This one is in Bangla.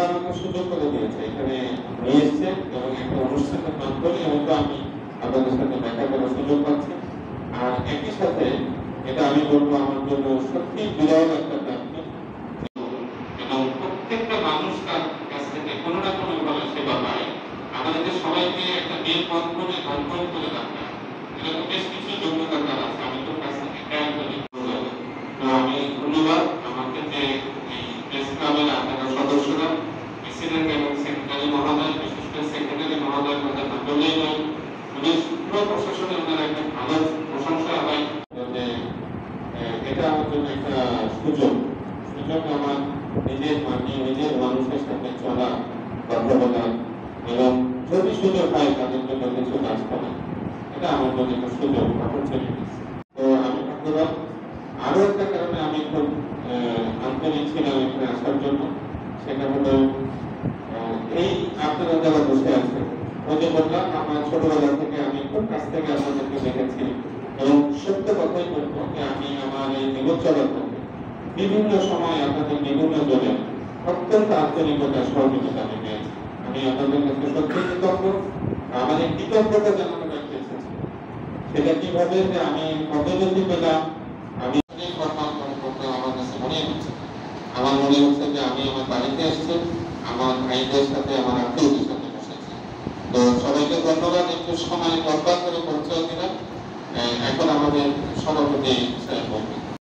ওনারা আমাকে সুযোগ করে দিয়েছে, এখানে নিয়ে এসছে এবং একটা অনুষ্ঠানের মাধ্যমে হয়তো আমি আপনাদের সাথে দেখা করার সুযোগ পাচ্ছি। আর একই সাথে এটা আমি বলবো আমার জন্য সত্যি বিরল একটা প্রাপ্তি এবং প্রত্যেকটা মানুষ তার কাছ থেকে কোনো না কোনো ভাবে সেবা পায়। আমাদের সবাইকে একটা মেল মাধ্যমে কন্ট্রোল করে রাখা, এরকম বেশ কিছু যোগ্যতা তার আছে। আমি তো কাছ থেকে আমি ধন্যবাদ আমাকে যে এই প্রেস ক্লাবের আপনারা সদস্যরা, প্রেসিডেন্ট এবং সেক্রেটারি মহোদয়, বিশেষ করে সেক্রেটারি মহোদয়ের কথা না বললেই নয়, পুলিশ পুরো প্রশাসনে ওনারা একটা ভালো প্রশংসা হয় যে এটা আমার জন্য একটা সুযোগ আমার নিজের মাটি নিজের মানুষের সাথে চলা, কথা বলা এবং যদি সুযোগ হয় তাদের জন্য কিছু কাজ করা, এটা আমার জন্য একটা সুযোগ অপরচুনিটি। তো আমি ধন্যবাদ। আরো একটা কারণে আমি খুব আন্তরিক ছিলাম এখানে আসার জন্য, সেটা হলো এই আপনারা যারা বসে আছেন, ওই যে বললাম আমার ছোটবেলা থেকে আমি খুব কাছ থেকে আপনাদেরকে দেখেছি এবং সত্য কথাই বলবো যে আমি আমার এই জীবন চলার পথে বিভিন্ন সময় আপনাদের বিভিন্ন জনের অত্যন্ত আন্তরিকতা সহযোগিতা আমি পেয়েছি। আমি আপনাদের কাছে সত্যি কৃতজ্ঞ। আমাদের কৃতজ্ঞতা জানানো রাখতে এসেছি, সেটা কিভাবে যে আমি পদোন্নতি পেলাম, আমি আমার কাছে মনে হচ্ছে, আমার মনে হচ্ছে যে আমি আমার বাড়িতে এসেছি, আমার ভাইদের সাথে আমার আত্মীয়দের সাথে বসেছি। তো সবাইকে ধন্যবাদ, একটু সময় বরবাদ করে পরিচয় দিলাম। এখন আমাদের সভাপতি স্যার বলবেন।